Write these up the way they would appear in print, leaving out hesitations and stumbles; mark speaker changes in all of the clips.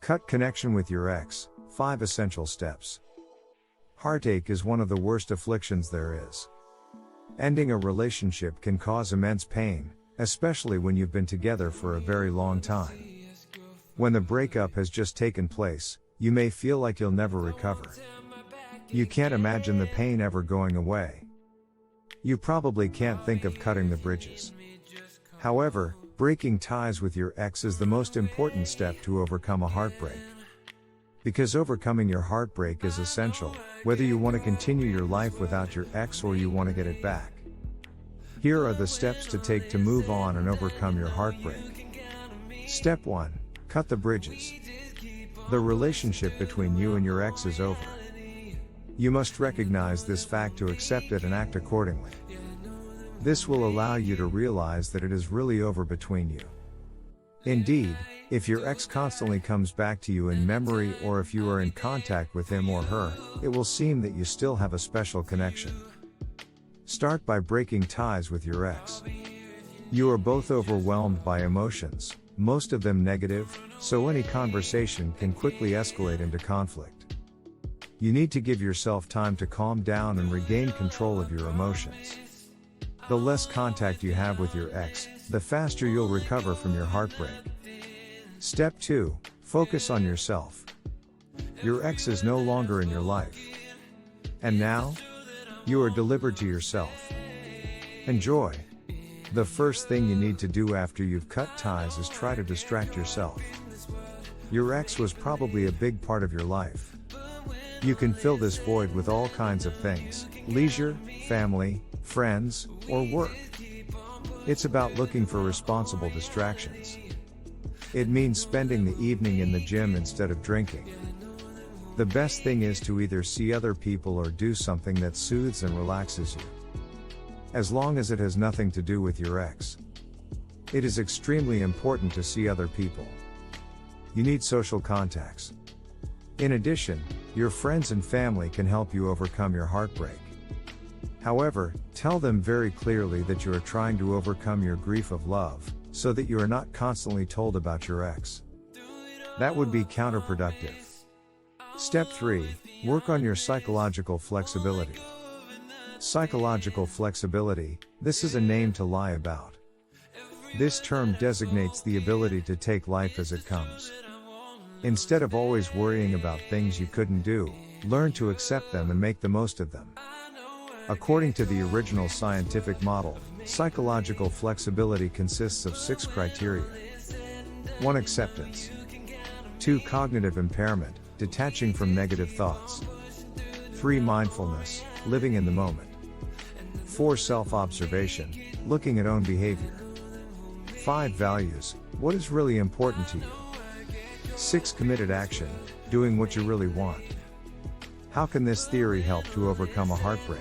Speaker 1: Cut connection with your ex, 5 essential steps. Heartache is one of the worst afflictions there is. Ending a relationship can cause immense pain, especially when you've been together for a very long time. When the breakup has just taken place, you may feel like you'll never recover. You can't imagine the pain ever going away. You probably can't think of cutting the bridges. However, breaking ties with your ex is the most important step to overcome a heartbreak. Because overcoming your heartbreak is essential, whether you want to continue your life without your ex or you want to get it back. Here are the steps to take to move on and overcome your heartbreak. Step 1. Cut the bridges. The relationship between you and your ex is over. You must recognize this fact to accept it and act accordingly. This will allow you to realize that it is really over between you. Indeed, if your ex constantly comes back to you in memory or if you are in contact with him or her, it will seem that you still have a special connection. Start by breaking ties with your ex. You are both overwhelmed by emotions, most of them negative, so any conversation can quickly escalate into conflict. You need to give yourself time to calm down and regain control of your emotions. The less contact you have with your ex, the faster you'll recover from your heartbreak. Step 2. Focus on yourself. Your ex is no longer in your life. And now? You are delivered to yourself. Enjoy. The first thing you need to do after you've cut ties is try to distract yourself. Your ex was probably a big part of your life. You can fill this void with all kinds of things: leisure, family, friends, or work. It's about looking for responsible distractions. It means spending the evening in the gym instead of drinking. The best thing is to either see other people or do something that soothes and relaxes you. As long as it has nothing to do with your ex. It is extremely important to see other people. You need social contacts. In addition, your friends and family can help you overcome your heartbreak. However, tell them very clearly that you are trying to overcome your grief of love, so that you are not constantly told about your ex. That would be counterproductive. Step 3. Work on your psychological flexibility. Psychological flexibility, this is a name to lie about. This term designates the ability to take life as it comes. Instead of always worrying about things you couldn't do, learn to accept them and make the most of them. According to the original scientific model, psychological flexibility consists of 6 criteria. 1. Acceptance. 2. Cognitive impairment, detaching from negative thoughts. 3. Mindfulness, living in the moment. 4. Self-observation, looking at own behavior. 5. Values, what is really important to you. 6. Committed action, doing what you really want. How can this theory help to overcome a heartbreak?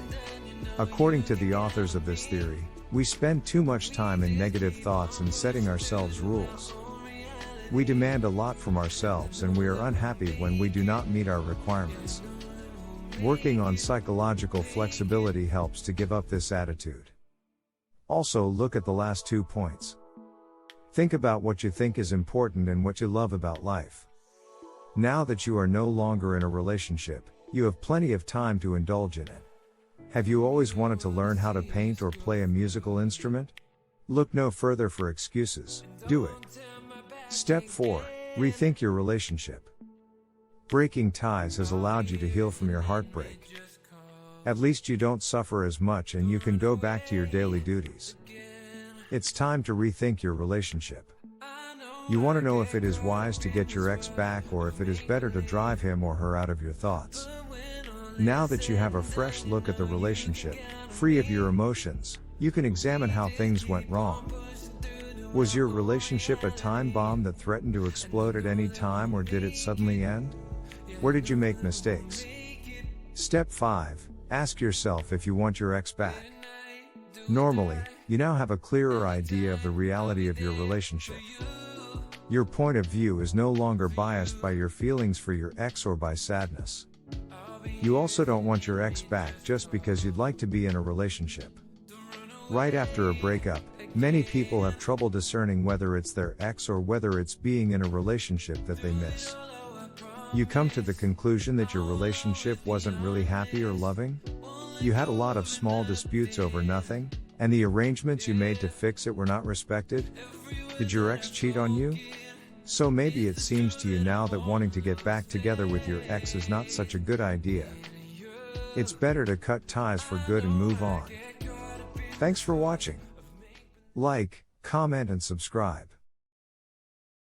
Speaker 1: According to the authors of this theory, we spend too much time in negative thoughts and setting ourselves rules. We demand a lot from ourselves and we are unhappy when we do not meet our requirements. Working on psychological flexibility helps to give up this attitude. Also, look at the last 2 points. Think about what you think is important and what you love about life. Now that you are no longer in a relationship, you have plenty of time to indulge in it. Have you always wanted to learn how to paint or play a musical instrument? Look no further for excuses, do it. Step 4. Rethink your relationship. Breaking ties has allowed you to heal from your heartbreak. At least you don't suffer as much and you can go back to your daily duties. It's time to rethink your relationship. You want to know if it is wise to get your ex back or if it is better to drive him or her out of your thoughts. Now that you have a fresh look at the relationship, free of your emotions, you can examine how things went wrong. Was your relationship a time bomb that threatened to explode at any time, or did it suddenly end? Where did you make mistakes? Step 5. Ask yourself if you want your ex back. Normally, you now have a clearer idea of the reality of your relationship. Your point of view is no longer biased by your feelings for your ex or by sadness. You also don't want your ex back just because you'd like to be in a relationship. Right after a breakup, many people have trouble discerning whether it's their ex or whether it's being in a relationship that they miss. You come to the conclusion that your relationship wasn't really happy or loving? You had a lot of small disputes over nothing, and the arrangements you made to fix it were not respected? Did your ex cheat on you? So maybe it seems to you now that wanting to get back together with your ex is not such a good idea. It's better to cut ties for good and move on. Thanks for watching. Like, comment and subscribe.